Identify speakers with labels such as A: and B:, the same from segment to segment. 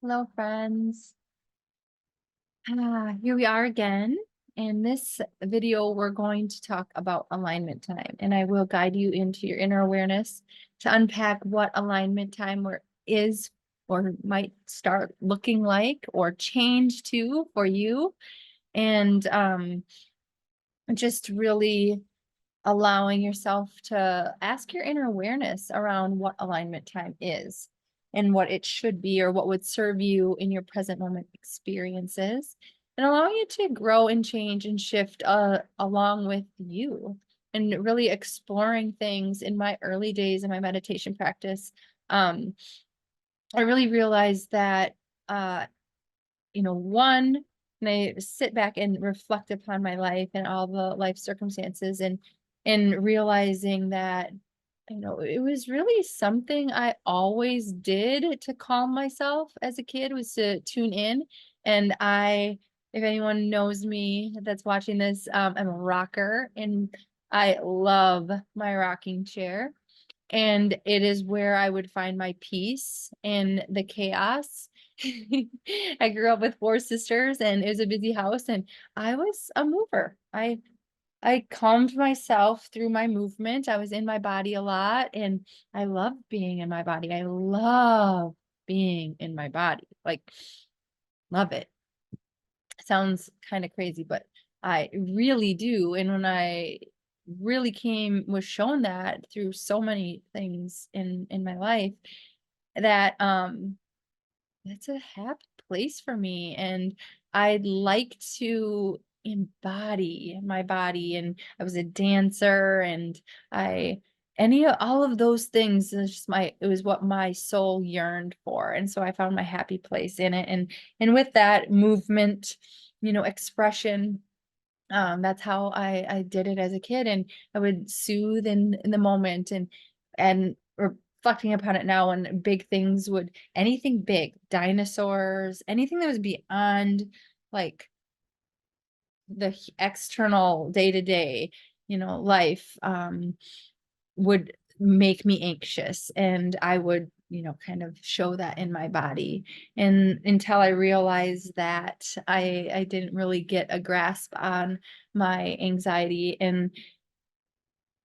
A: Hello, friends. Here we are again. In this video, we're going to talk about alignment time, and I will guide you into your inner awareness to unpack what alignment time is or might start looking like or change to for you, and just really allowing yourself to ask your inner awareness around what alignment time is and what it should be or what would serve you in your present moment experiences, and allowing it to grow and change and shift along with you, and really exploring things. In my early days in my meditation practice, um, I really realized that uh, one, and I sit back and reflect upon my life and all the life circumstances, and realizing that, it was really something I always did to calm myself as a kid, was to tune in. And if anyone knows me that's watching this, I'm a rocker, and I love my rocking chair. And it is where I would find my peace in the chaos. I grew up with four sisters, and it was a busy house, and I was a mover. I calmed myself through my movement. I was in my body a lot, and I love being in my body. I love being in my body. Like, love it. Sounds kind of crazy, but I really do. And when I really was shown that through so many things in my life, that it's a happy place for me, and I'd like to embody my body. And I was a dancer, and I all of those things is just it was what my soul yearned for. And so I found my happy place in it. And with that movement, expression, that's how I did it as a kid. And I would soothe in the moment, and reflecting upon it now, when big things would anything big, dinosaurs, anything that was beyond like the external day-to-day, life, would make me anxious, and I would, kind of show that in my body. And until I realized that I didn't really get a grasp on my anxiety, and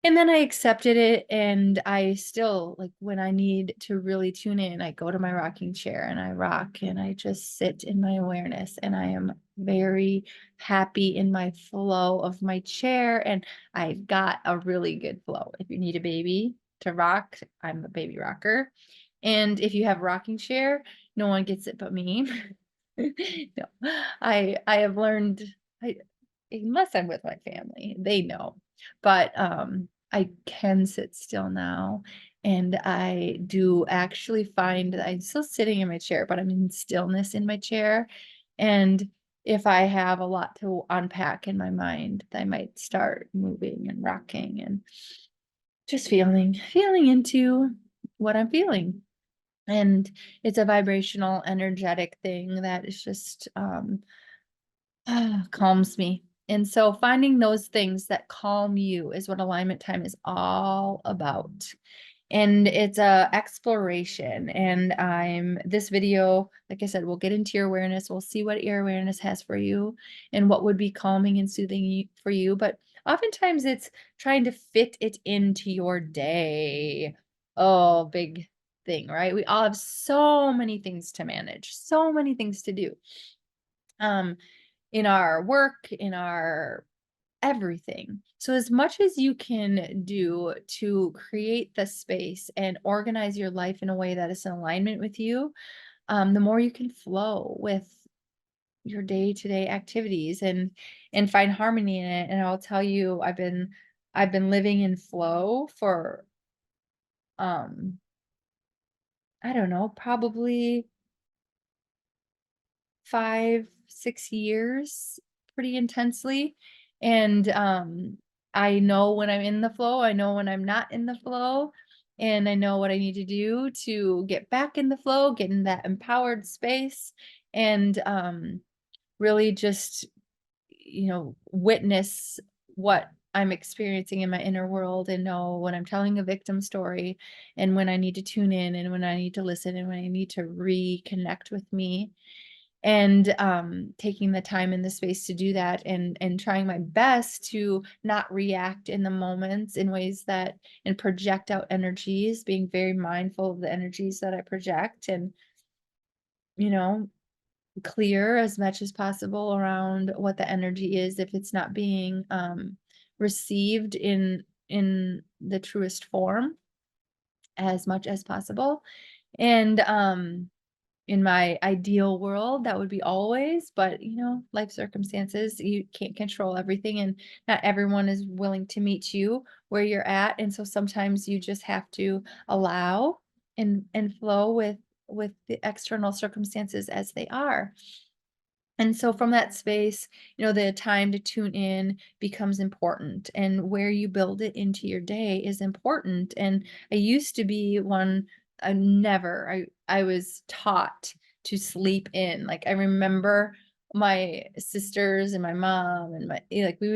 A: then I accepted it. And I still, like, when I need to really tune in, I go to my rocking chair and I rock, and I just sit in my awareness, and I am very happy in my flow of my chair. And I've got a really good flow. If you need a baby to rock, I'm a baby rocker. And if you have a rocking chair, no one gets it but me. No, I have learned, I, unless I'm with my family, they know. But I can sit still now, and I do actually find that I'm still sitting in my chair, but I'm in stillness in my chair. And if I have a lot to unpack in my mind, I might start moving and rocking and just feeling into what I'm feeling. And it's a vibrational, energetic thing that is just calms me. And so finding those things that calm you is what alignment time is all about. And it's a exploration. And this video, like I said, we'll get into your awareness. We'll see what your awareness has for you and what would be calming and soothing for you. But oftentimes it's trying to fit it into your day. Oh, big thing, right? We all have so many things to manage, so many things to do. Um, in our work, in our everything. So as much as you can do to create the space and organize your life in a way that is in alignment with you, the more you can flow with your day-to-day activities, and find harmony in it. And I'll tell you, I've been living in flow for um I don't know, probably 5, 6 years pretty intensely. And, I know when I'm in the flow, I know when I'm not in the flow, and I know what I need to do to get back in the flow, get in that empowered space, and, really just, witness what I'm experiencing in my inner world and know when I'm telling a victim story and when I need to tune in and when I need to listen and when I need to reconnect with me. And taking the time and the space to do that and trying my best to not react in the moments in ways that and project out energies, being very mindful of the energies that I project and, you know, clear as much as possible around what the energy is if it's not being received in the truest form as much as possible. And in my ideal world, that would be always, but life circumstances, you can't control everything, and not everyone is willing to meet you where you're at. And so sometimes you just have to allow and flow with the external circumstances as they are. And so from that space, the time to tune in becomes important, and where you build it into your day is important. And I used to be one, I was taught to sleep in. Like I remember my sisters and my mom and like we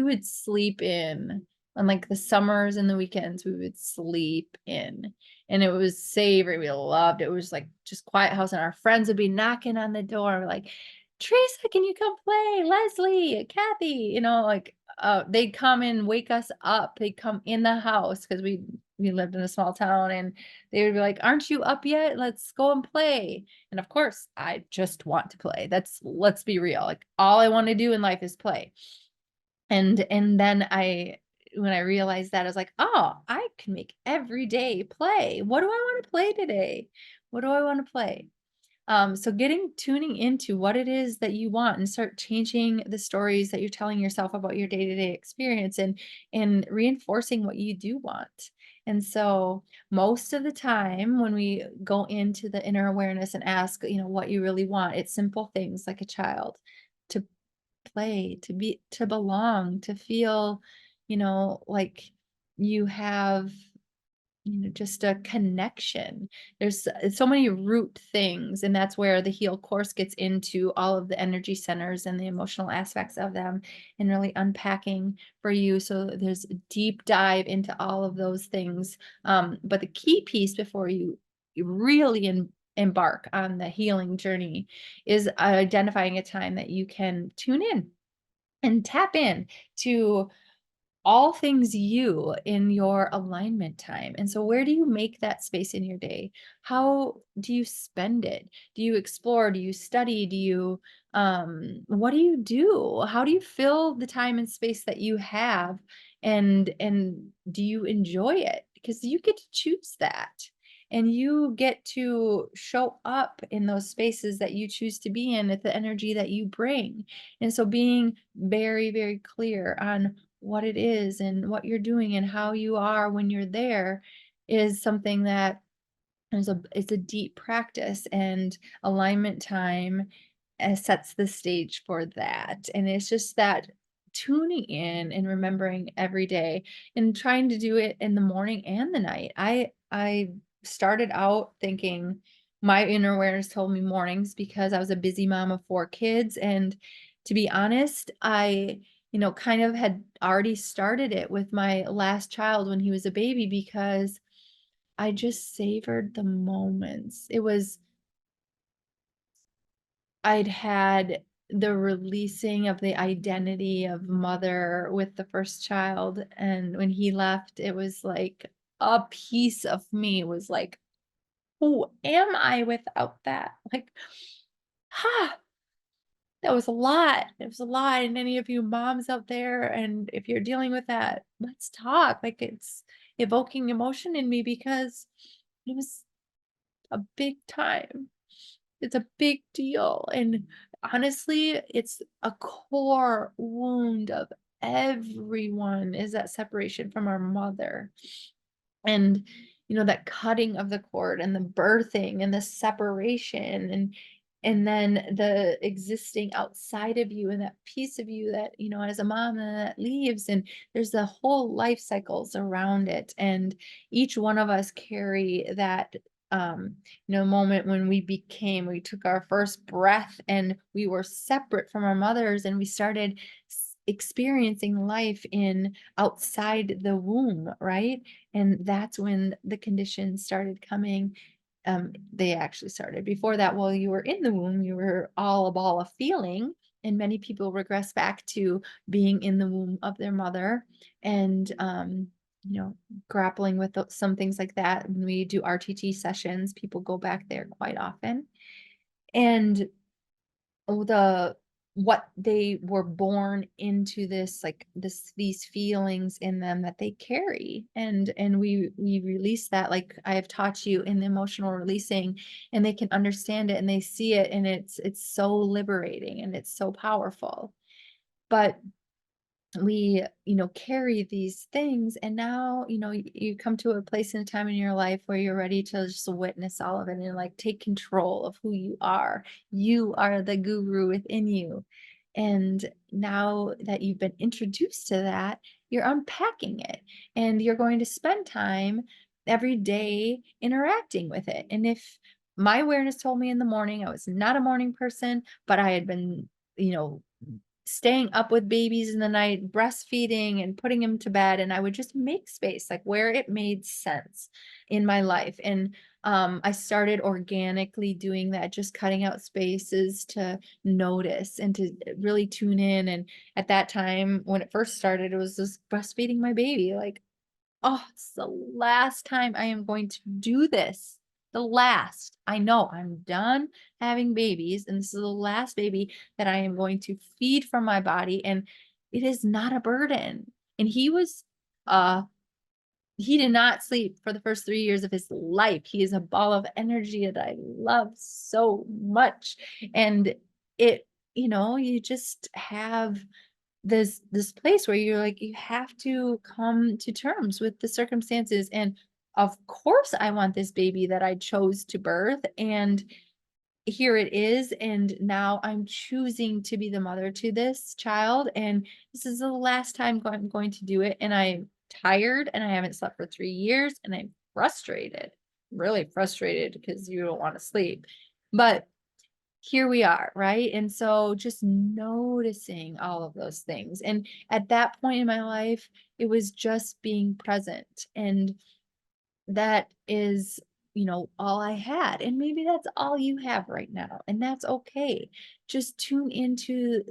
A: would sleep in on like the summers and the weekends, we would sleep in. And it was savory, we loved it. It was, like, just quiet house, and our friends would be knocking on the door, like, "Teresa, can you come play? Leslie, Kathy," like, they'd come and wake us up. They'd come in the house because we lived in a small town, and they would be like, "Aren't you up yet? Let's go and play." And, of course, I just want to play. Let's be real, like, all I wanna do in life is play. And then when I realized that, I was like, "Oh, I can make every day play. What do I wanna play today? What do I wanna play?" So tuning into what it is that you want and start changing the stories that you're telling yourself about your day-to-day experience and reinforcing what you do want. And so most of the time when we go into the inner awareness and ask, what you really want, it's simple things like a child to play, to belong, to feel, like you have, just a connection. There's so many root things, and that's where the heal course gets into all of the energy centers and the emotional aspects of them and really unpacking for you. So there's a deep dive into all of those things. But the key piece before you really embark on the healing journey is identifying a time that you can tune in and tap in to all things you in your alignment time. And so where do you make that space in your day? How do you spend it? Do you explore? Do you study? What do you do? How do you fill the time and space that you have? And do you enjoy it? Because you get to choose that. And you get to show up in those spaces that you choose to be in at the energy that you bring. And so being very, very clear on what it is and what you're doing and how you are when you're there is something that it's a deep practice, and alignment time sets the stage for that. And it's just that tuning in and remembering every day and trying to do it in the morning and the night. I started out thinking my inner awareness told me mornings because I was a busy mom of 4 kids. And to be honest, I kind of had already started it with my last child when he was a baby because I just savored the moments. I'd had the releasing of the identity of mother with the first child, and when he left, it was like a piece of me was like, "Who am I without that?" Like, ha, that was a lot. It was a lot, and any of you moms out there, and if you're dealing with that, let's talk. Like, it's evoking emotion in me because it was a big time. It's a big deal, and honestly, it's a core wound of everyone is that separation from our mother. And that cutting of the cord and the birthing and the separation and then the existing outside of you and that piece of you that as a mom that leaves, and there's the whole life cycles around it. And each one of us carry that moment when we took our first breath and we were separate from our mothers and we started experiencing life in outside the womb, right? And that's when the conditions started coming. They actually started before that. While you were in the womb, you were all a ball of feeling. And many people regress back to being in the womb of their mother and, you know, grappling with some things like that. When we do RTT sessions, people go back there quite often. And the what they were born into this, like these feelings in them that they carry, and we release that, like I have taught you in the emotional releasing, and they can understand it and they see it, and it's so liberating and it's so powerful. But we, carry these things, and now, you come to a place and a time in your life where you're ready to just witness all of it and like take control of who you are. You are the guru within you. And now that you've been introduced to that, you're unpacking it, and you're going to spend time every day interacting with it. And if my awareness told me in the morning I was not a morning person, but I had been, you know, staying up with babies in the night, breastfeeding and putting them to bed, and I would just make space, like, where it made sense in my life, and, I started organically doing that, just cutting out spaces to notice and to really tune in, and at that time, when it first started, it was just breastfeeding my baby, like, "Oh, it's the last time I am going to do this. The last. I know I'm done having babies, and this is the last baby that I am going to feed from my body, and it is not a burden." And uh, he did not sleep for the first 3 years of his life. He is a ball of energy that I love so much. And it, you just have this place where you're like, you have to come to terms with the circumstances, and of course I want this baby that I chose to birth, and here it is, and now I'm choosing to be the mother to this child, and this is the last time I'm going to do it, and I'm tired, and I haven't slept for 3 years, and I'm frustrated, really frustrated because you don't want to sleep. But here we are, right? And so just noticing all of those things. And at that point in my life, it was just being present. And that is, all I had. And maybe that's all you have right now. And that's okay. Just tune into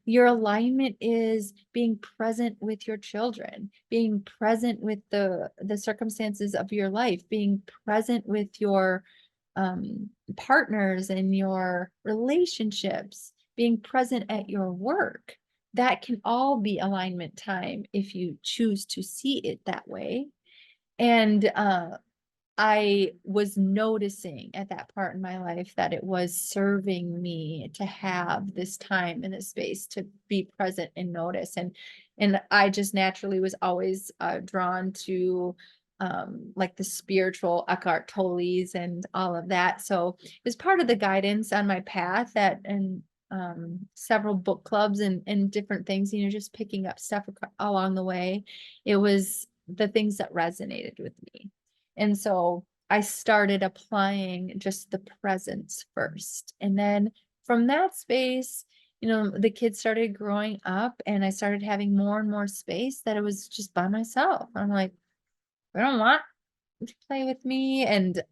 A: your alignment is being present with your children, being present with the circumstances of your life, being present with your partners and your relationships, being present at your work. That can all be alignment time if you choose to see it that way. And I was noticing at that part in my life that it was serving me to have this time and this space to be present and notice. And I just naturally was always drawn to like the spiritual Eckhart Tolle's and all of that. So it was part of the guidance on my path, that and several book clubs and different things, just picking up stuff along the way. It was the things that resonated with me. And so I started applying just the presence first. And then from that space, the kids started growing up, and I started having more and more space that it was just by myself. I'm like, I don't want to play with me. And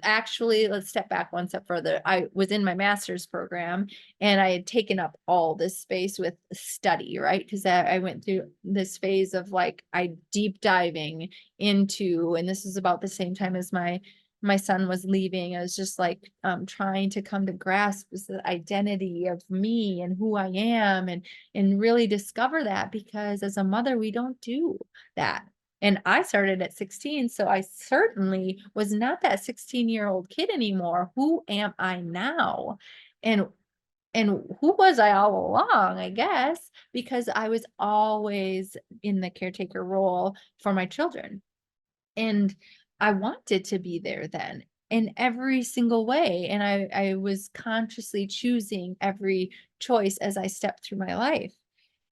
A: actually, let's step back one step further. I was in my master's program, and I had taken up all this space with study, right? Because I went through this phase of like I deep diving into, and this is about the same time as my son was leaving. I was just like trying to come to grasp with the identity of me and who I am, and really discover that, because as a mother, we don't do that. And I started at 16, so I certainly was not that 16-year-old kid anymore. Who am I now? And and who was I all along, I guess, because I was always in the caretaker role for my children. And I wanted to be there then in every single way. And I was consciously choosing every choice as I stepped through my life.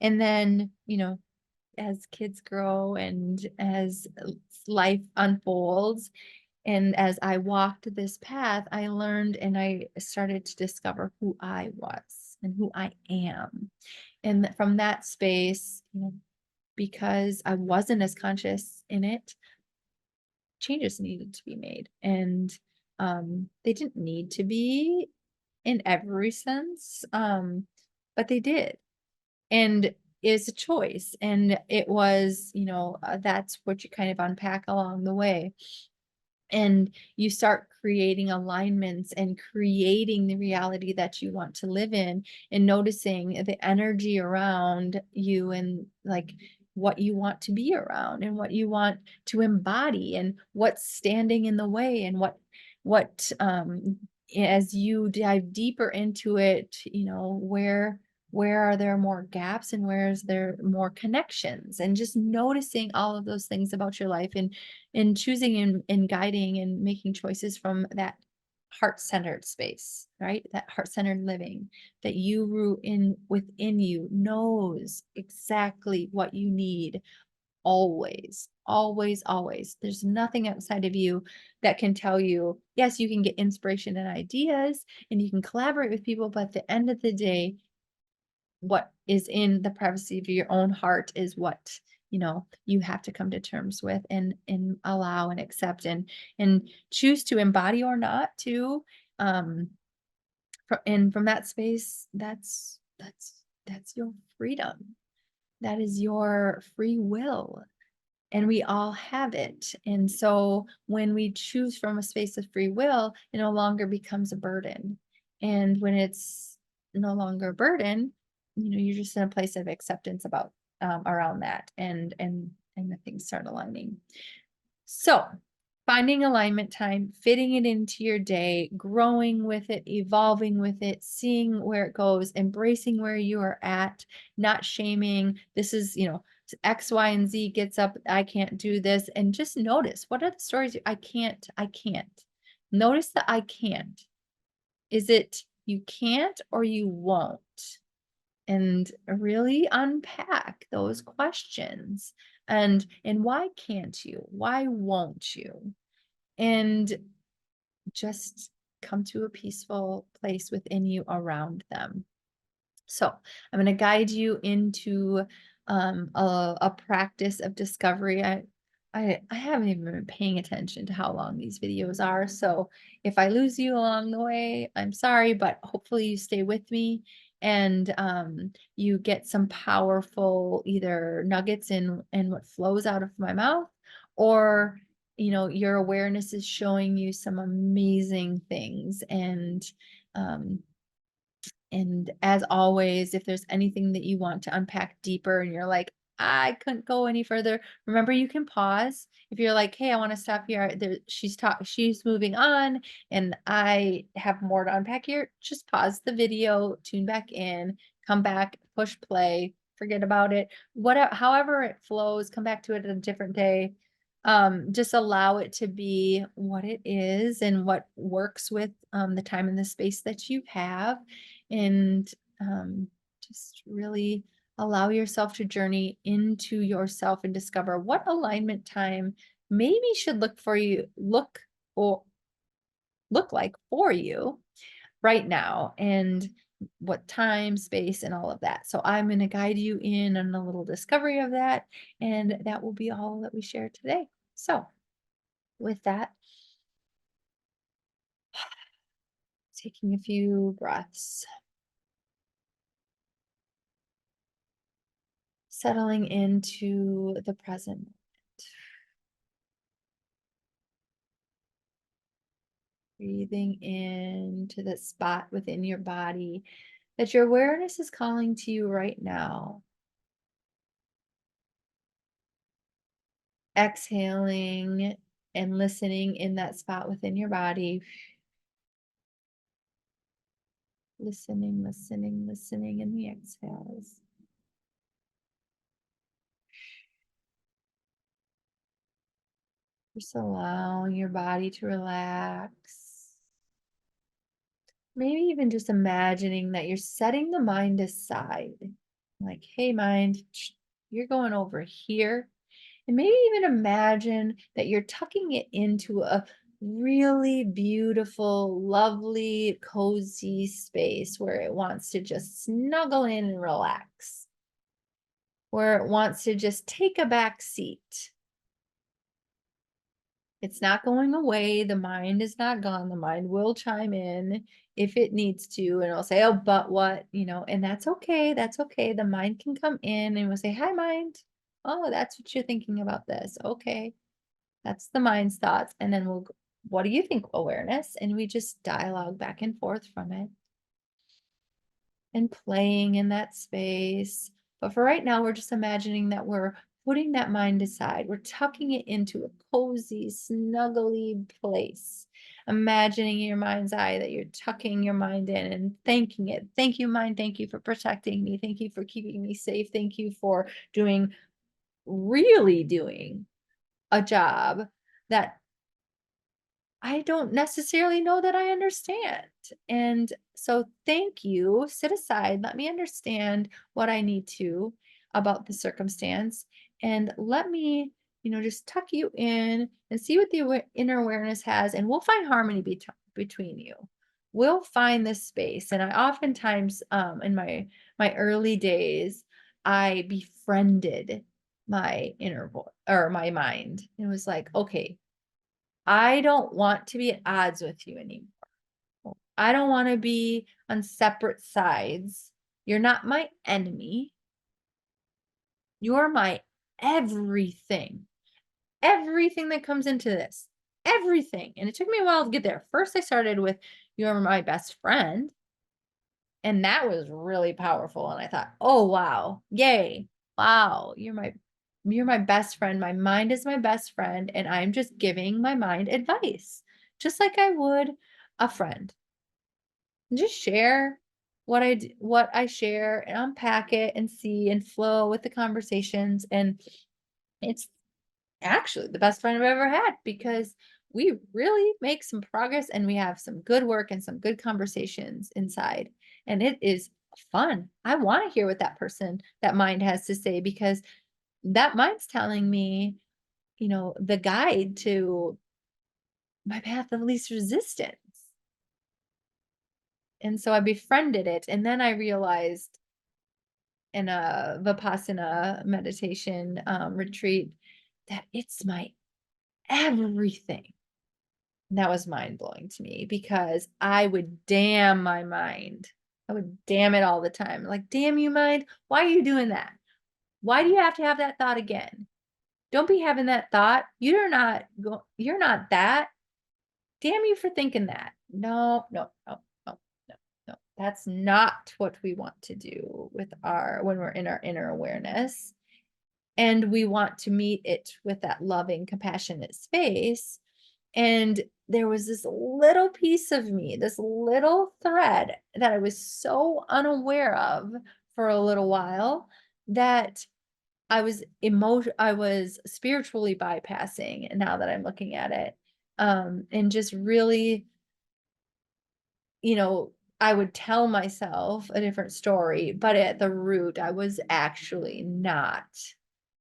A: And then, as kids grow and as life unfolds, and as I walked this path, I learned and I started to discover who I was. and who I am. And from that space, because I wasn't as conscious in it, changes needed to be made. And they didn't need to be in every sense, but they did. And it's a choice. And it was, that's what you kind of unpack along the way. And you start creating alignments and creating the reality that you want to live in, and noticing the energy around you, and like what you want to be around and what you want to embody, and what's standing in the way, and what as you dive deeper into it, where are there more gaps, and where is there more connections, and just noticing all of those things about your life, and choosing and guiding and making choices from that heart-centered space, right? That heart-centered living that you root in within you knows exactly what you need always, always, always. There's nothing outside of you that can tell you, yes, you can get inspiration and ideas and you can collaborate with people, but at the end of the day, what is in the privacy of your own heart is what you have to come to terms with, and allow and accept, and choose to embody or not to. um and from that space, that's your freedom. That is your free will, and we all have it. And so when we choose from a space of free will, it no longer becomes a burden. And when it's no longer a burden, you're just in a place of acceptance about around that, and the things start aligning. So, finding alignment time, fitting it into your day, growing with it, evolving with it, seeing where it goes, embracing where you are at, not shaming. This is, X, Y, and Z gets up. I can't do this. And just notice, what are the stories? I can't, I can't. Notice the I can't. Is it you can't or you won't? And really unpack those questions. And why can't you? Why won't you? And just come to a peaceful place within you around them. So I'm going to guide you into a practice of discovery. I haven't even been paying attention to how long these videos are. So if I lose you along the way, I'm sorry, but hopefully you stay with me, and you get some powerful either nuggets in what flows out of my mouth, or your awareness is showing you some amazing things. Um, and as always, if there's anything that you want to unpack deeper and you're like, I couldn't go any further, remember you can pause. If you're like, hey, I want to stop here. She's moving on and I have more to unpack here. Just pause the video, tune back in, come back, push play, forget about it. Whatever, however it flows, come back to it a different day. Just allow it to be what it is and what works with the time and the space that you have, and just really allow yourself to journey into yourself and discover what alignment time maybe should or look like for you right now, and what time, space, and all of that. So I'm going to guide you in on a little discovery of that, and that will be all that we share today. So with that, taking a few breaths, settling into the present moment. Breathing into the spot within your body that your awareness is calling to you right now. Exhaling and listening in that spot within your body. Listening, listening, listening in the exhales. Just allowing your body to relax. Maybe even just imagining that you're setting the mind aside. Like, hey, mind, you're going over here. And maybe even imagine that you're tucking it into really beautiful, lovely, cozy space where it wants to just snuggle in and relax, where it wants to just take a back seat. It's not going away. The mind is not gone. The mind will chime in if it needs to, and it'll say, "Oh, but what?" And that's okay. That's okay. The mind can come in and we'll say, "Hi, mind. Oh, that's what you're thinking about this. Okay." That's the mind's thoughts. And then what do you think, awareness? And we just dialogue back and forth from it and playing in that space. But for right now, we're just imagining that we're putting that mind aside. We're tucking it into a cozy, snuggly place. Imagining in your mind's eye that you're tucking your mind in and thanking it. Thank you, mind. Thank you for protecting me. Thank you for keeping me safe. Thank you for doing, really doing a job that I don't necessarily know that I understand. And so thank you. Sit aside. Let me understand what I need to about the circumstance. And let me, just tuck you in and see what the inner awareness has. And we'll find harmony between you. We'll find this space. And I oftentimes, in my early days, I befriended my inner voice or my mind. It was like, okay, I don't want to be at odds with you anymore. I don't want to be on separate sides. You're not my enemy. You're my everything. Everything that comes into this. Everything. And it took me a while to get there. First, I started with, "You're my best friend." And that was really powerful. And I thought, "Oh, wow. Yay. Wow. You're my best friend. My mind is my best friend. And I'm just giving my mind advice, just like I would a friend. Just share what I share and unpack it and see and flow with the conversations. And it's actually the best friend I've ever had because we really make some progress and we have some good work and some good conversations inside. And it is fun. I want to hear what that mind has to say because that mind's telling me, the guide to my path of least resistance. And so I befriended it. And then I realized in a Vipassana meditation retreat that it's my everything. And that was mind blowing to me because I would damn my mind. I would damn it all the time. Like, damn you, mind. Why are you doing that? Why do you have to have that thought again? Don't be having that thought. You're not that. Damn you for thinking that. No, no, no, no, no, no. That's not what we want to do when we're in our inner awareness. And we want to meet it with that loving, compassionate space. And there was this little piece of me, this little thread that I was so unaware of for a little while that I was spiritually bypassing, and now that I'm looking at it, and just really, you know, I would tell myself a different story, but at the root, I was actually not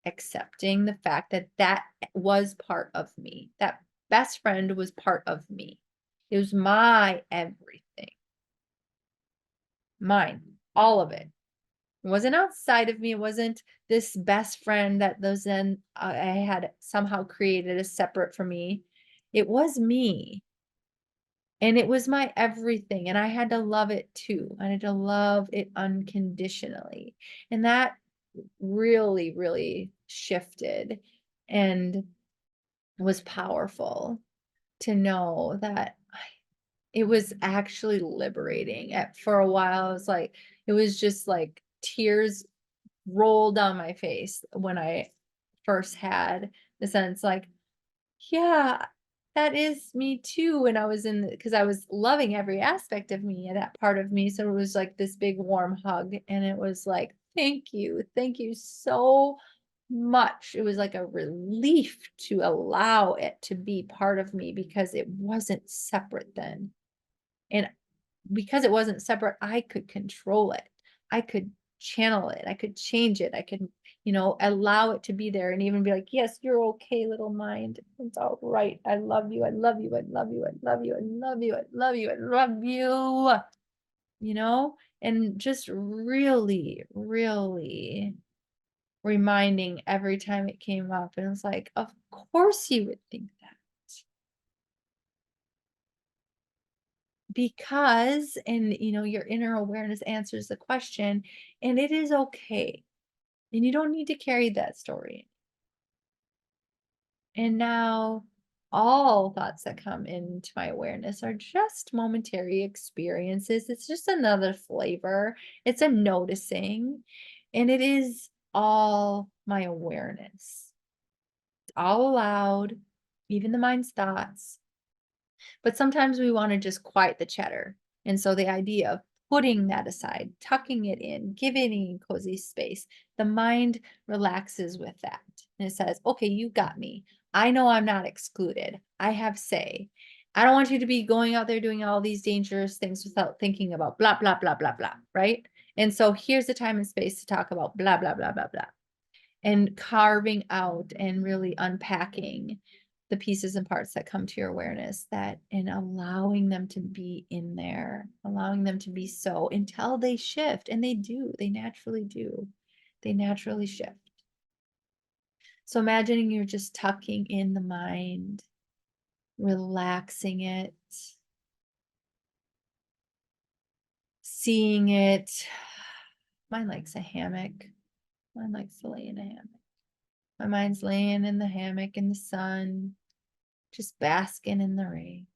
A: accepting the fact that that was part of me. That best friend was part of me. It was my everything, mine, all of it. It wasn't outside of me. It wasn't this best friend that those then I had somehow created as separate from me. It was me. And it was my everything, and I had to love it too. I had to love it unconditionally. And that really, really shifted and was powerful to know that it was actually liberating. For a while, I was like, it was just like tears rolled down my face when I first had the sense like, yeah, that is me too. And I was because I was loving every aspect of me and that part of me. So it was like this big warm hug. And it was like, thank you. Thank you so much. It was like a relief to allow it to be part of me because it wasn't separate then. And because it wasn't separate, I could control it. I could channel it. I could change it. I could allow it to be there and even be like, yes, you're okay, little mind. It's all right. I love you. I love you. I love you. I love you. I love you. I love you. I love you. And just really, really reminding every time it came up. And it was like, of course you would think that. Because, and your inner awareness answers the question, and it is okay. And you don't need to carry that story. And now all thoughts that come into my awareness are just momentary experiences. It's just another flavor. It's a noticing, and it is all my awareness. It's all allowed, even the mind's thoughts. But sometimes we want to just quiet the chatter. And so the idea of putting that aside, tucking it in, giving it cozy space, the mind relaxes with that. And it says, okay, you got me. I know I'm not excluded. I have say. I don't want you to be going out there doing all these dangerous things without thinking about blah, blah, blah, blah, blah. Right. And so here's the time and space to talk about blah, blah, blah, blah, blah, and carving out and really unpacking the pieces and parts that come to your awareness, that and allowing them to be in there, allowing them to be so until they shift. And they do, they naturally do. They naturally shift. So imagining you're just tucking in the mind, relaxing it, seeing it. Mine likes a hammock. Mine likes to lay in a hammock. My mind's laying in the hammock in the sun, just basking in the rain.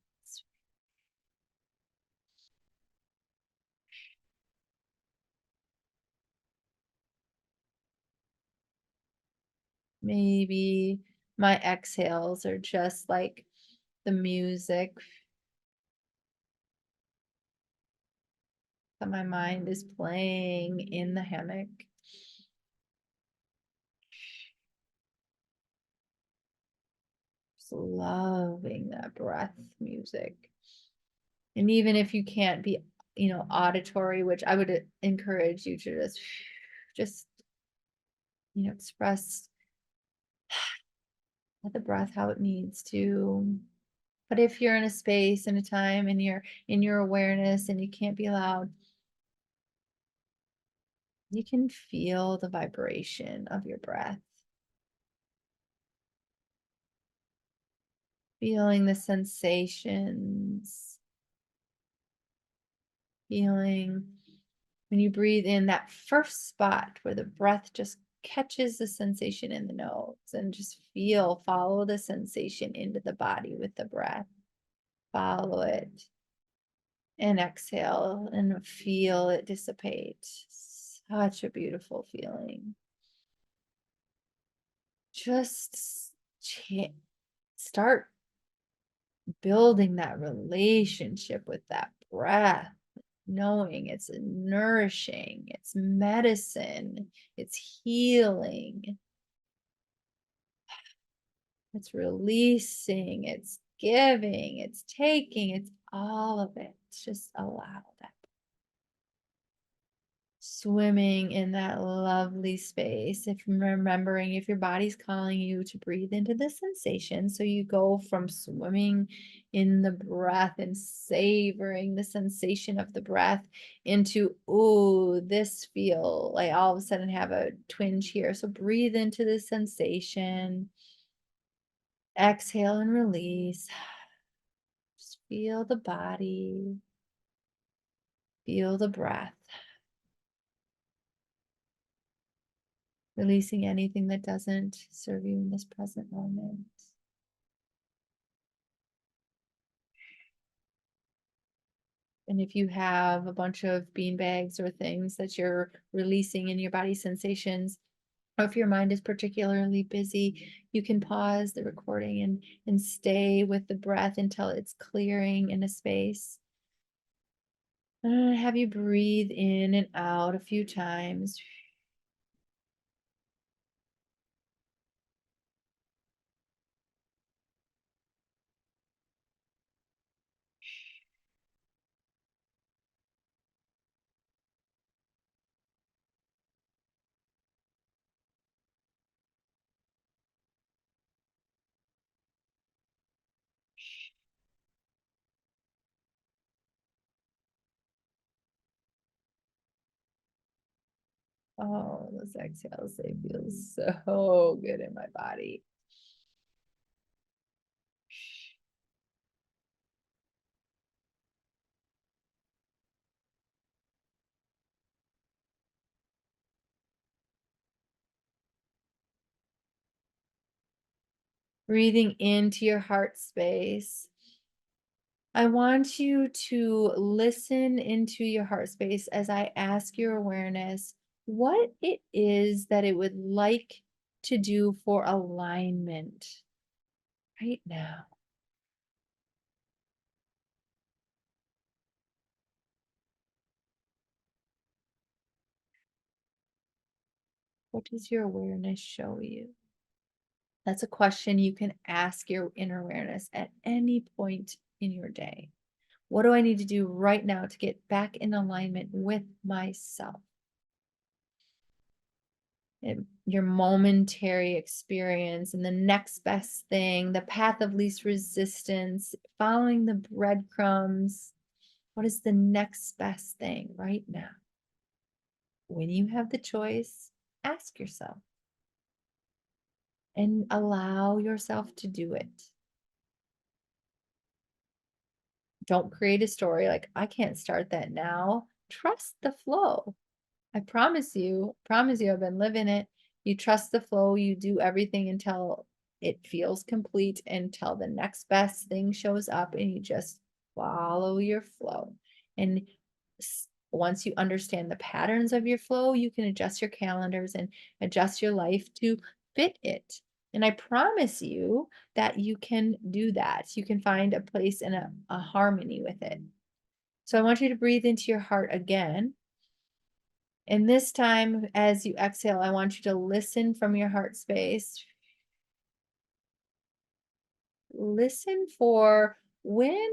A: Maybe my exhales are just like the music that my mind is playing in the hammock. Just loving that breath music. And even if you can't be, auditory, which I would encourage you to just, express the breath how it needs to. But if you're in a space and a time and you're in your awareness and you can't be loud, you can feel the vibration of your breath. Feeling the sensations, feeling when you breathe in that first spot where the breath just catches the sensation in the nose, and just follow the sensation into the body with the breath. Follow it and exhale and feel it dissipate. Such a beautiful feeling. Just start building that relationship with that breath, knowing it's nourishing, it's medicine, it's healing, it's releasing, it's giving, it's taking, it's all of it. Just allow that. Swimming in that lovely space. If remembering, if your body's calling you to breathe into the sensation, so you go from swimming in the breath and savoring the sensation of the breath into, oh, this feel like all of a sudden have a twinge here. So breathe into the sensation, exhale and release. Just feel the body, feel the breath. Releasing anything that doesn't serve you in this present moment. And if you have a bunch of bean bags or things that you're releasing in your body sensations, or if your mind is particularly busy, you can pause the recording and stay with the breath until it's clearing in a space. Have you breathe in and out a few times. Oh, those exhales, they feel so good in my body. Breathing into your heart space. I want you to listen into your heart space as I ask your awareness what it is that it would like to do for alignment right now. What does your awareness show you? That's a question you can ask your inner awareness at any point in your day. What do I need to do right now to get back in alignment with myself? Your momentary experience and the next best thing, the path of least resistance, following the breadcrumbs. What is the next best thing right now? When you have the choice, ask yourself and allow yourself to do it. Don't create a story like, I can't start that now. Trust the flow. I promise you, I've been living it. You trust the flow, you do everything until it feels complete, until the next best thing shows up, and you just follow your flow. And once you understand the patterns of your flow, you can adjust your calendars and adjust your life to fit it. And I promise you that you can do that. You can find a place and a harmony with it. So I want you to breathe into your heart again. And this time, as you exhale, I want you to listen from your heart space. Listen for when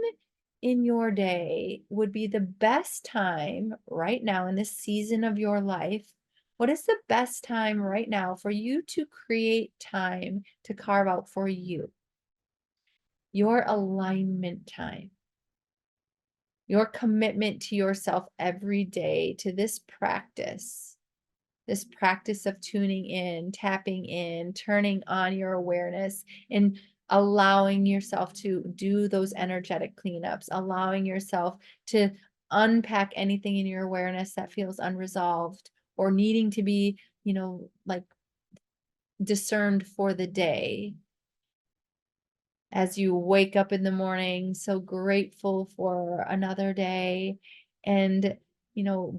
A: in your day would be the best time right now in this season of your life. What is the best time right now for you to create time to carve out for you? Your alignment time, your commitment to yourself every day, to this practice of tuning in, tapping in, turning on your awareness, and allowing yourself to do those energetic cleanups, allowing yourself to unpack anything in your awareness that feels unresolved or needing to be, like discerned for the day. As you wake up in the morning, so grateful for another day, and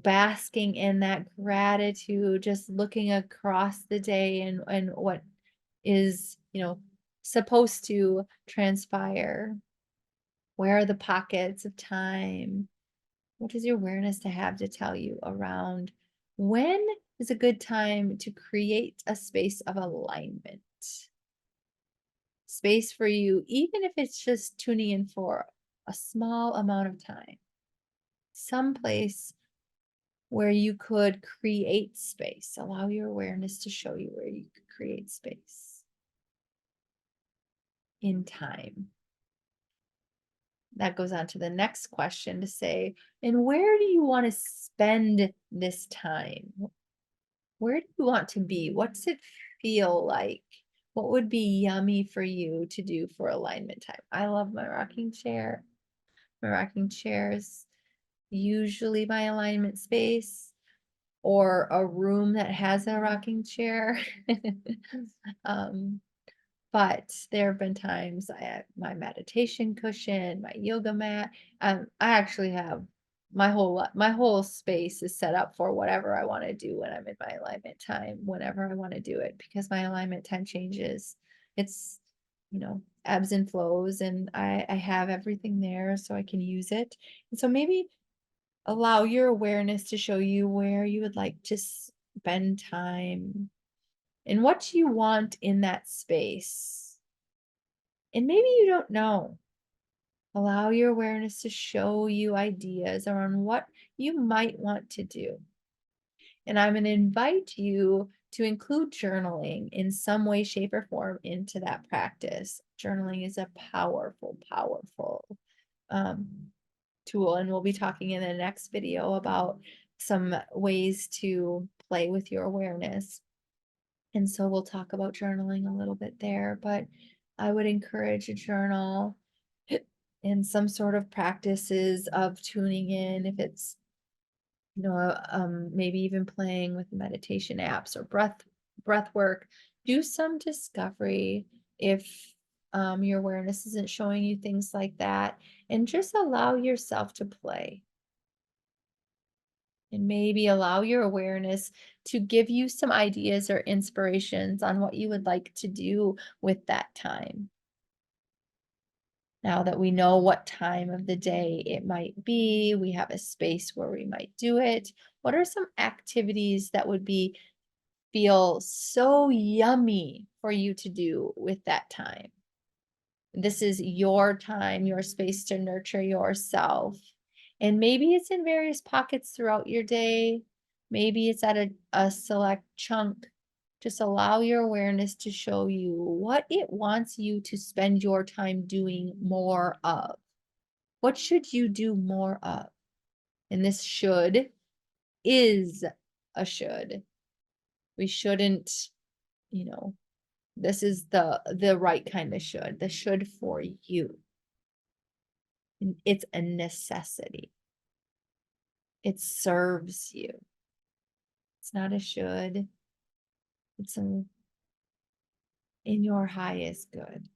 A: basking in that gratitude, just looking across the day and what is supposed to transpire. Where are the pockets of time? What does your awareness to have to tell you around when is a good time to create a space of alignment? Space for you, even if it's just tuning in for a small amount of time, someplace where you could create space. Allow your awareness to show you where you could create space in time. That goes on to the next question to say, and where do you want to spend this time? Where do you want to be? What's it feel like? What would be yummy for you to do for alignment time? I love my rocking chair. My rocking chair is usually my alignment space or a room that has a rocking chair. um, but there have been times I had my meditation cushion, my yoga mat. I actually have my whole space is set up for whatever I want to do when I'm in my alignment time, whenever I want to do it, because my alignment time changes. It's ebbs and flows, and I have everything there so I can use it. And so maybe allow your awareness to show you where you would like to spend time and what you want in that space. And maybe you don't know. Allow your awareness to show you ideas around what you might want to do. And I'm going to invite you to include journaling in some way, shape, or form into that practice. Journaling is a powerful, powerful um, tool. And we'll be talking in the next video about some ways to play with your awareness. And so we'll talk about journaling a little bit there, but I would encourage a journal and some sort of practices of tuning in, if it's, maybe even playing with meditation apps or breath work. Do some discovery if your awareness isn't showing you things like that, and just allow yourself to play, and maybe allow your awareness to give you some ideas or inspirations on what you would like to do with that time. Now that we know what time of the day it might be, we have a space where we might do it. What are some activities that would be feel so yummy for you to do with that time? This is your time, your space to nurture yourself. And maybe it's in various pockets throughout your day. Maybe it's at a select chunk. Just allow your awareness to show you what it wants you to spend your time doing more of. What should you do more of? And this should is a should. We shouldn't, you know, this is the right kind of should. The should for you. And it's a necessity. It serves you. It's not a should. It's in your highest good.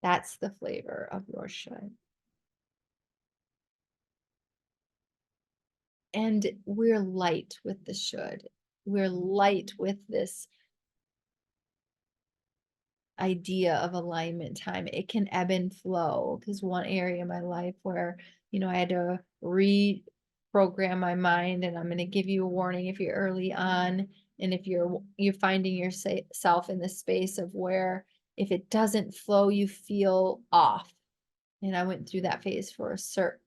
A: That's the flavor of your should. And we're light with the should. We're light with this idea of alignment time. It can ebb and flow. Because one area in my life where, I had to reprogram my mind, and I'm going to give you a warning if you're early on, and if you're finding yourself in the space of where if it doesn't flow, you feel off. And I went through that phase for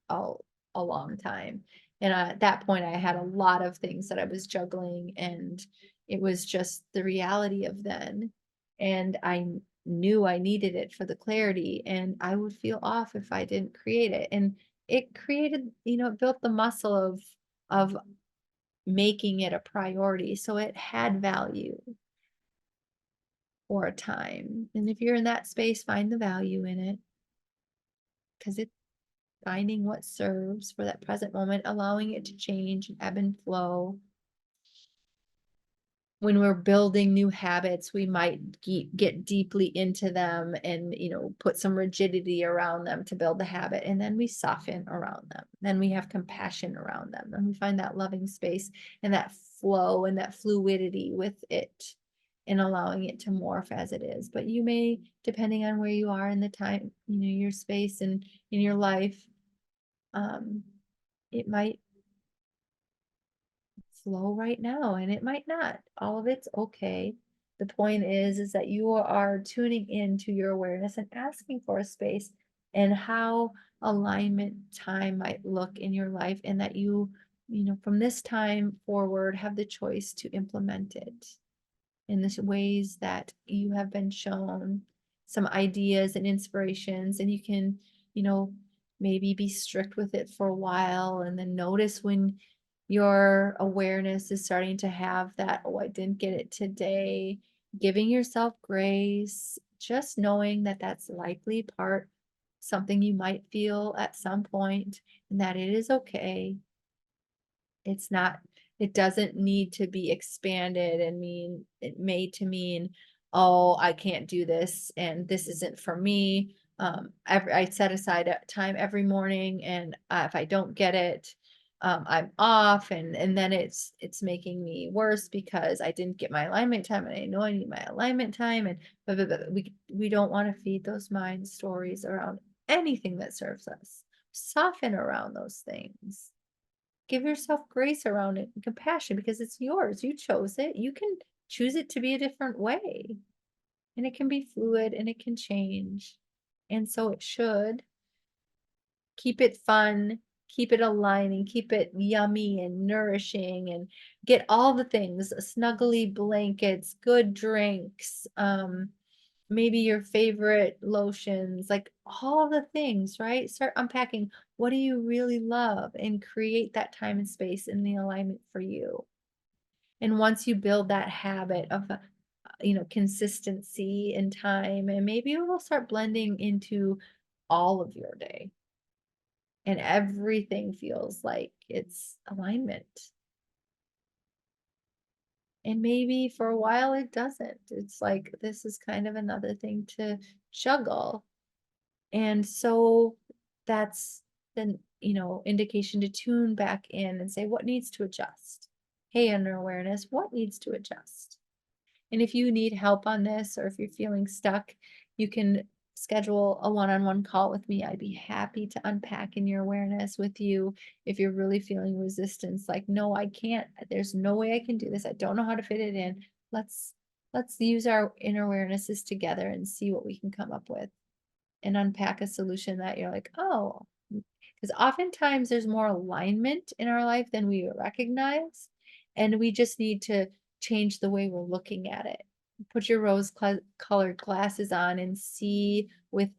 A: a long time. And at that point, I had a lot of things that I was juggling, and it was just the reality of then. And I knew I needed it for the clarity, and I would feel off if I didn't create it. And it created, it built the muscle of making it a priority. So it had value for a time. And if you're in that space, find the value in it, because it's finding what serves for that present moment, allowing it to change and ebb and flow. When we're building new habits, we might get deeply into them and, put some rigidity around them to build the habit. And then we soften around them. Then we have compassion around them. And we find that loving space and that flow and that fluidity with it, and allowing it to morph as it is. But you may, depending on where you are in the time, your space and in your life, it might flow right now and it might not. All of it's okay. The point is that you are tuning into your awareness and asking for a space and how alignment time might look in your life, and that from this time forward have the choice to implement it in the ways that you have been shown some ideas and inspirations. And you can, maybe be strict with it for a while, and then notice when your awareness is starting to have that, oh, I didn't get it today. Giving yourself grace, just knowing that that's likely part something you might feel at some point, and that it is okay. It's not, it doesn't need to be expanded and made to mean, oh, I can't do this and this isn't for me. I set aside a time every morning, and if I don't get it, I'm off, and then it's making me worse because I didn't get my alignment time, and I know I need my alignment time, and blah, blah, blah. We don't want to feed those mind stories around anything that serves us. Soften around those things. Give yourself grace around it and compassion, because it's yours. You chose it. You can choose it to be a different way. And it can be fluid and it can change. And so it should. Keep it fun, keep it aligning, keep it yummy and nourishing, and get all the things, snuggly blankets, good drinks, maybe your favorite lotions, like all the things, right? Start unpacking what do you really love and create that time and space in the alignment for you. And once you build that habit of, consistency and time, and maybe it will start blending into all of your day and everything feels like it's alignment. And maybe for a while it doesn't. It's like this is kind of another thing to juggle. And so that's the, indication to tune back in and say, what needs to adjust? Hey, inner awareness, what needs to adjust? And if you need help on this or if you're feeling stuck, you can schedule a one-on-one call with me. I'd be happy to unpack in your awareness with you if you're really feeling resistance, like, no, I can't. There's no way I can do this. I don't know how to fit it in. Let's let's use our inner awarenesses together and see what we can come up with and unpack a solution that you're like, oh, because oftentimes there's more alignment in our life than we recognize. And we just need to change the way we're looking at it. Put your rose colored glasses on and see with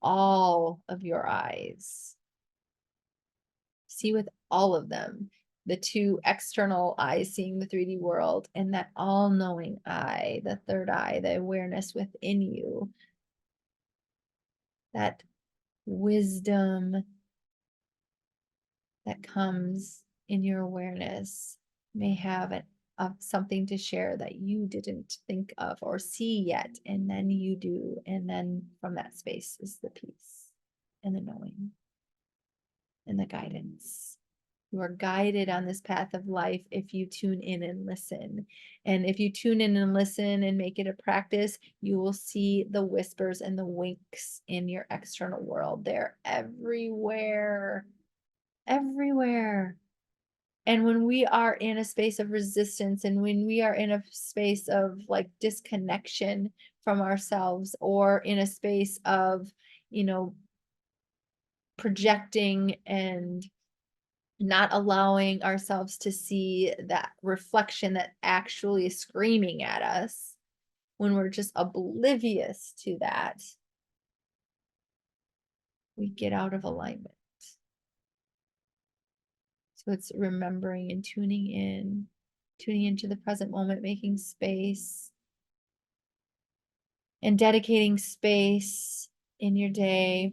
A: all of your eyes. See with all of them. The two external eyes seeing the 3D world, and that all knowing eye, the third eye, the awareness within you, that wisdom that comes in your awareness may have something to share that you didn't think of or see yet, and then you do, and then from that space is the peace and the knowing and the guidance. You are guided on this path of life if you tune in and listen. And if you tune in and listen and make it a practice, you will see the whispers and the winks in your external world. They're everywhere, everywhere. And when we are in a space of resistance and when we are in a space of like disconnection from ourselves or in a space of, you know, projecting and not allowing ourselves to see that reflection that actually is screaming at us, when we're just oblivious to that, we get out of alignment. So it's remembering and tuning into the present moment, making space and dedicating space in your day,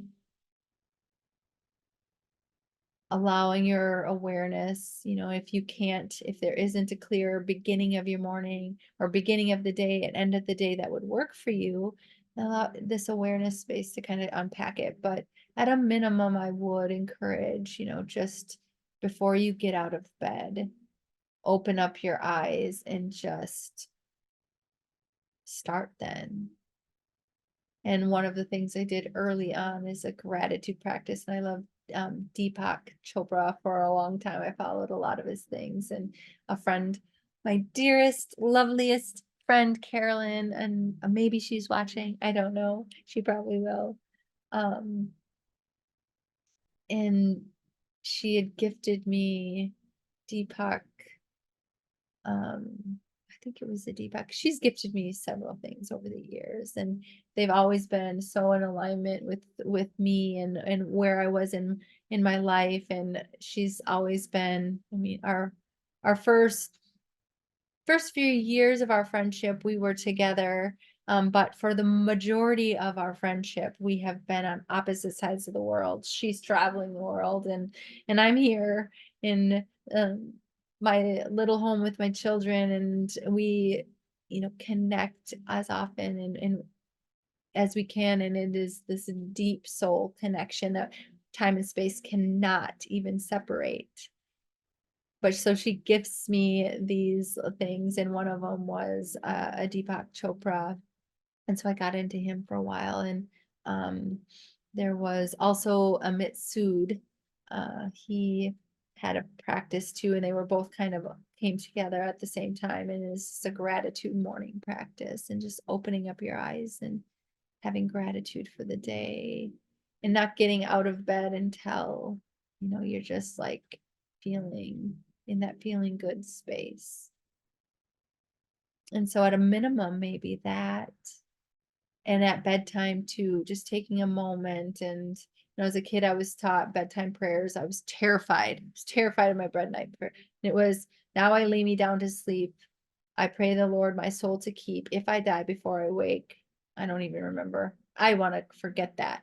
A: allowing your awareness, if there isn't a clear beginning of your morning or beginning of the day and end of the day that would work for you, allow this awareness space to kind of unpack it. But at a minimum, I would encourage, just before you get out of bed, open up your eyes and just start then. And one of the things I did early on is a gratitude practice. And I love Deepak Chopra for a long time. I followed a lot of his things. And a friend, my dearest, loveliest friend, Carolyn, and maybe she's watching. I don't know. She probably will. And she had gifted me Deepak. I think it was the Deepak. She's gifted me several things over the years, and they've always been so in alignment with me and where I was in my life. And she's always been, I mean, our first few years of our friendship, we were together. But for the majority of our friendship, we have been on opposite sides of the world. She's traveling the world, and I'm here in um, my little home with my children, and we, connect as often and as we can. And it is this deep soul connection that time and space cannot even separate. But so she gifts me these things, and one of them was a Deepak Chopra, and so I got into him for a while. And um, there was also Amit Sood. He had a practice too, and they were both kind of came together at the same time. And it's a gratitude morning practice, and just opening up your eyes and having gratitude for the day, and not getting out of bed until you're just like feeling in that feeling good space. And so at a minimum, maybe that. And at bedtime too, just taking a moment. And as a kid, I was taught bedtime prayers. I was terrified. I was terrified of my bedtime prayer. And it was, now I lay me down to sleep. I pray the Lord my soul to keep. If I die before I wake, I don't even remember. I want to forget that.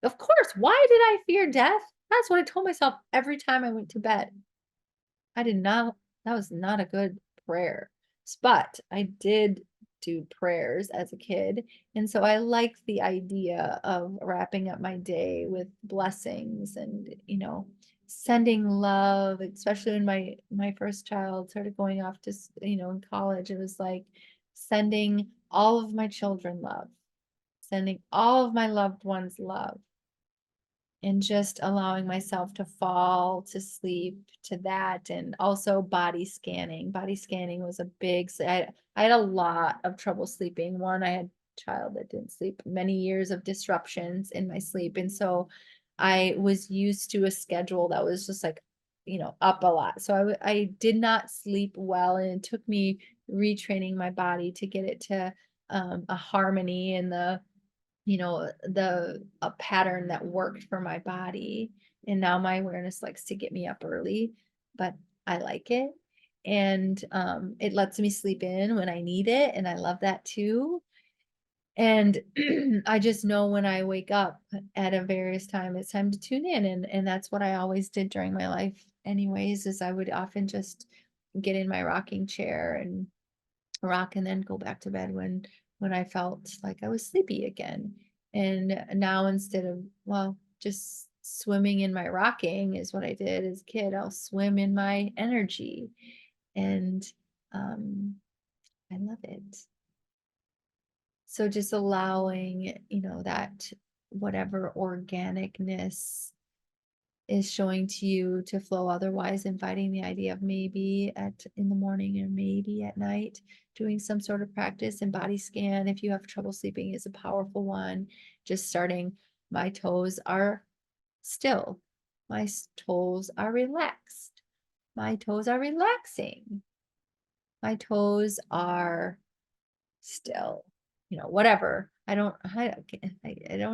A: Of course. Why did I fear death? That's what I told myself every time I went to bed. I did not, that was not a good prayer. But I did do prayers as a kid. And so I liked the idea of wrapping up my day with blessings and, sending love, especially when my first child started going off to, in college. It was like sending all of my children love, sending all of my loved ones love, and just allowing myself to fall to sleep to that. And also body scanning. Body scanning was a big, I had a lot of trouble sleeping. One, I had a child that didn't sleep, many years of disruptions in my sleep. And so I was used to a schedule that was just like, up a lot. So I did not sleep well, and it took me retraining my body to get it to a harmony and a pattern that worked for my body. And now my awareness likes to get me up early, but I like it. And it lets me sleep in when I need it. And I love that too. And I just know when I wake up at a various time, it's time to tune in. And that's what I always did during my life anyways, is I would often just get in my rocking chair and rock and then go back to bed when I felt like I was sleepy again. And now instead of, well, just swimming in my rocking is what I did as a kid. I'll swim in my energy. And um I love it. So just allowing, that whatever organicness is showing to you to flow, otherwise inviting the idea of maybe at in the morning and maybe at night doing some sort of practice. And body scan, if you have trouble sleeping, is a powerful one. Just starting, my toes are still, my toes are relaxed, my toes are relaxing, my toes are still, whatever. I don't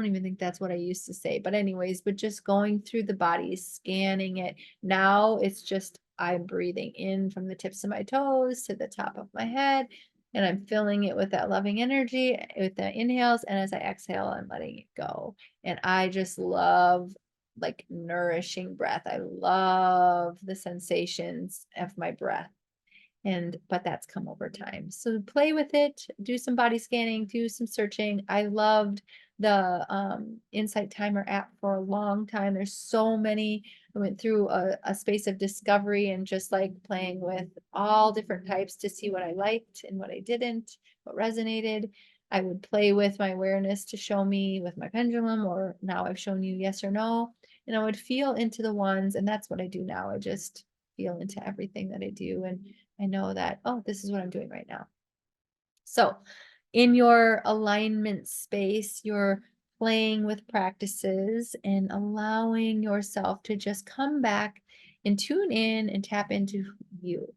A: even think that's what I used to say, but anyways, but just going through the body, scanning it. Now it's just, I'm breathing in from the tips of my toes to the top of my head, and I'm filling it with that loving energy with the inhales. And as I exhale, I'm letting it go. And I just love like nourishing breath. I love the sensations of my breath. But that's come over time. So play with it, do some body scanning, do some searching. I loved the Insight Timer app for a long time. There's so many. I went through a space of discovery and just like playing with all different types to see what I liked and what I didn't, what resonated. I would play with my awareness to show me with my pendulum, or now I've shown you yes or no. And I would feel into the ones, and that's what I do now. I just feel into everything that I do. And I know that, oh, this is what I'm doing right now. So in your alignment space, you're playing with practices and allowing yourself to just come back and tune in and tap into you.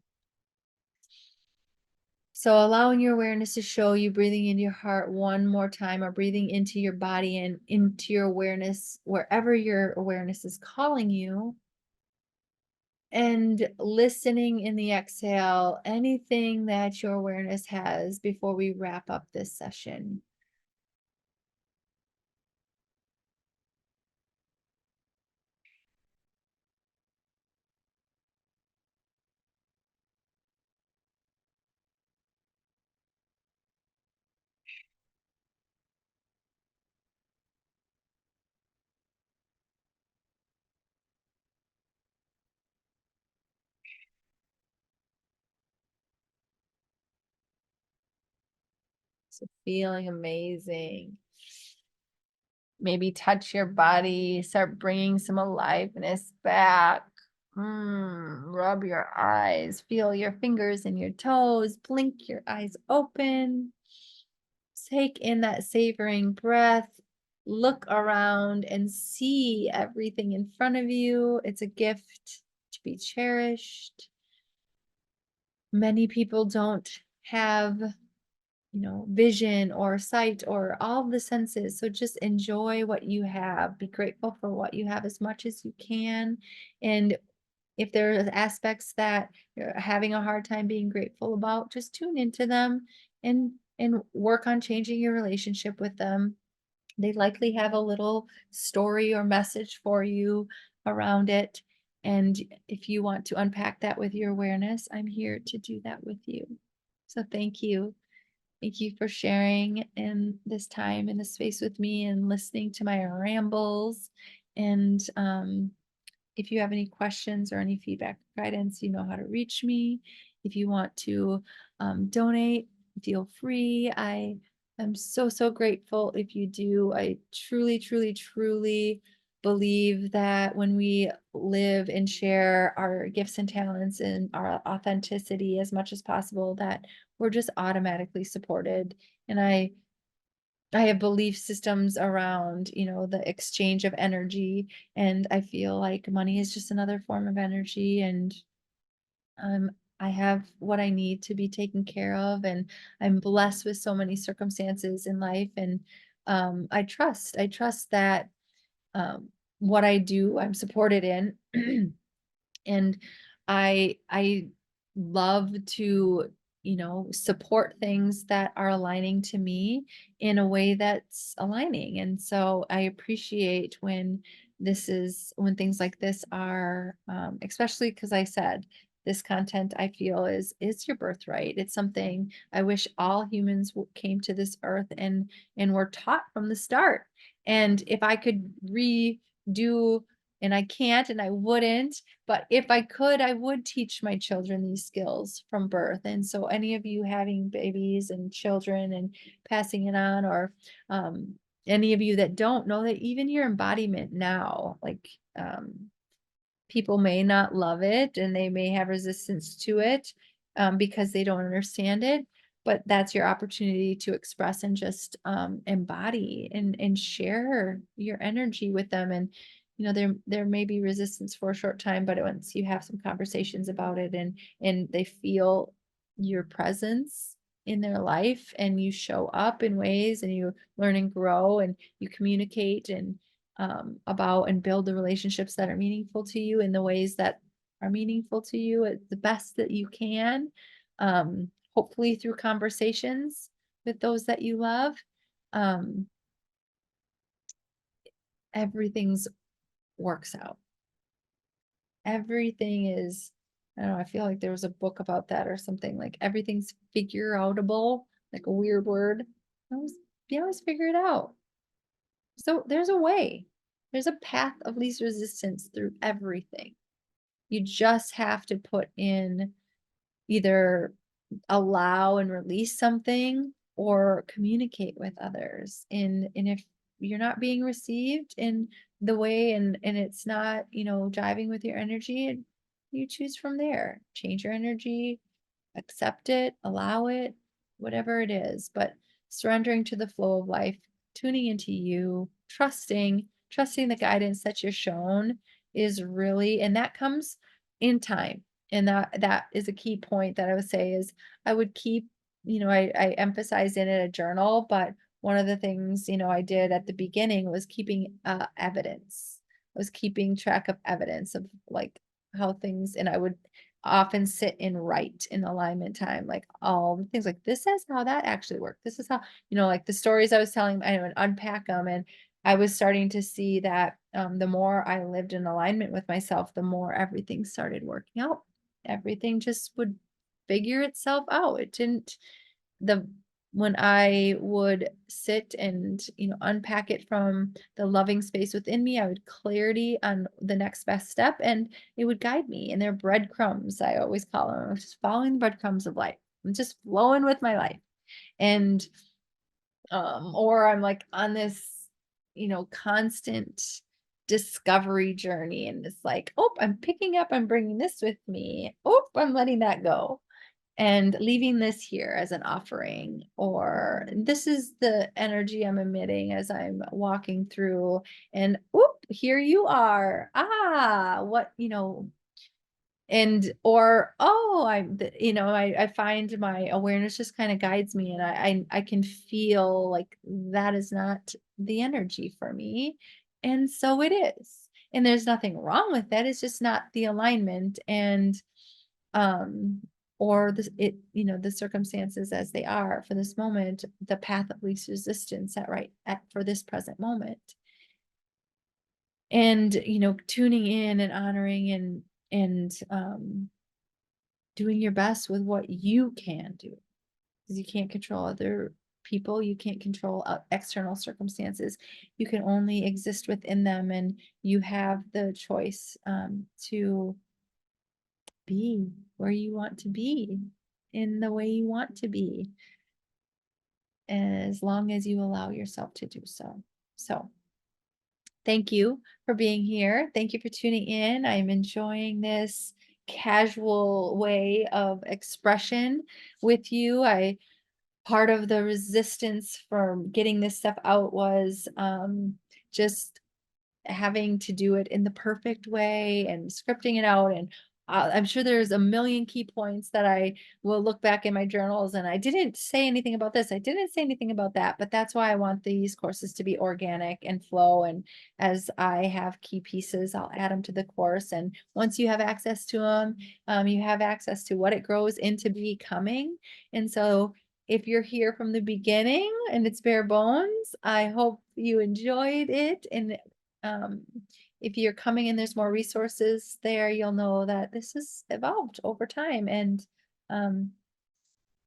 A: So allowing your awareness to show you, breathing into your heart one more time, or breathing into your body and into your awareness, wherever your awareness is calling you. And listening in the exhale, anything that your awareness has before we wrap up this session. So feeling amazing. Maybe touch your body, start bringing some aliveness back. Rub your eyes, feel your fingers and your toes, blink your eyes open. Take in that savoring breath, look around and see everything in front of you. It's a gift to be cherished. Many people don't have vision or sight or all of the senses. So just enjoy what you have. Be grateful for what you have as much as you can. And if there are aspects that you're having a hard time being grateful about, just tune into them and work on changing your relationship with them. They likely have a little story or message for you around it. And if you want to unpack that with your awareness, I'm here to do that with you. So thank you. Thank you for sharing in this time in this space with me and listening to my rambles. And if you have any questions or any feedback or guidance, you know how to reach me. If you want to donate, feel free. I am so, so grateful if you do. I truly, truly, truly believe that when we live and share our gifts and talents and our authenticity as much as possible, that we're just automatically supported. And I have belief systems around, the exchange of energy, and I feel like money is just another form of energy, and um, I have what I need to be taken care of, and I'm blessed with so many circumstances in life, and I trust that um, what I do, I'm supported in. And I love to, support things that are aligning to me in a way that's aligning. And so I appreciate when things like this are, especially because I said this content I feel is your birthright. It's something I wish all humans came to this earth and were taught from the start. And if I could redo, and I can't and I wouldn't, but if I could, I would teach my children these skills from birth. And so any of you having babies and children and passing it on, or any of you that don't know, that even your embodiment now, like people may not love it and they may have resistance to it because they don't understand it, but that's your opportunity to express and just embody and share your energy with them. And there may be resistance for a short time, but once you have some conversations about it and they feel your presence in their life, and you show up in ways, and you learn and grow, and you communicate and about and build the relationships that are meaningful to you in the ways that are meaningful to you at the best that you can. Hopefully through conversations with those that you love. Um, Everything's works out. Everything is, I don't know, I feel like there was a book about that or something, like everything's figure outable, like a weird word. You always figure it out. So there's a way. There's a path of least resistance through everything. You just have to put in, either allow and release something or communicate with others. And if you're not being received in the way, and it's not, jiving with your energy, you choose from there. Change your energy, accept it, allow it, whatever it is, but surrendering to the flow of life, tuning into you, trusting the guidance that you're shown is really, and that comes in time. And that is a key point that I would say is I would keep, I emphasize in it a journal, but one of the things, I did at the beginning was keeping evidence. I was keeping track of evidence of like how things, and I would often sit and write in alignment time, like all the things, like this is how that actually worked. This is how, like the stories I was telling, I would unpack them. And I was starting to see that the more I lived in alignment with myself, the more everything started working out. Everything just would figure itself out. It didn't, the when I would sit and, unpack it from the loving space within me, I would clarity on the next best step, and it would guide me. And they're breadcrumbs, I always call them. I'm just following the breadcrumbs of life. I'm just flowing with my life. And or I'm like on this, constant discovery journey, and it's like, oh, I'm picking up, I'm bringing this with me. Oh, I'm letting that go and leaving this here as an offering, or this is the energy I'm emitting as I'm walking through, and whoop, here you are. What, And I find my awareness just kind of guides me, and I can feel like that is not the energy for me, and so it is, and there's nothing wrong with that. It's just not the alignment, and um or the circumstances as they are for this moment, the path of least resistance for this present moment. And tuning in and honoring and doing your best with what you can do, because you can't control other people, you can't control external circumstances. You can only exist within them, and you have the choice to be where you want to be in the way you want to be, as long as you allow yourself to do so. So thank you for being here. Thank you for tuning in. I'm enjoying this casual way of expression with you. I Part of the resistance from getting this stuff out was just having to do it in the perfect way and scripting it out. And I'm sure there's a million key points that I will look back in my journals and I didn't say anything about this, I didn't say anything about that. But that's why I want these courses to be organic and flow. And as I have key pieces, I'll add them to the course. And once you have access to them, you have access to what it grows into becoming. And so if you're here from the beginning and it's bare bones, I hope you enjoyed it. And um, if you're coming and there's more resources there, you'll know that this has evolved over time, and um,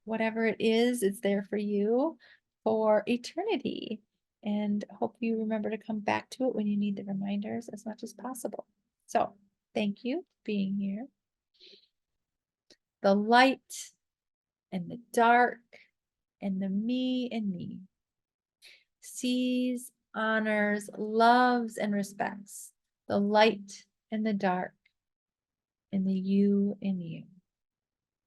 A: whatever it is, it's there for you for eternity. And hope you remember to come back to it when you need the reminders as much as possible. So thank you for being here. The light and the dark and the me and me sees, honors, loves, and respects the light and the dark and the you in you.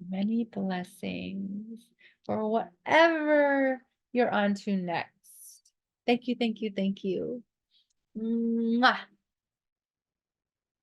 A: Many blessings for whatever you're on to next. Thank you, thank you, thank you. Mwah.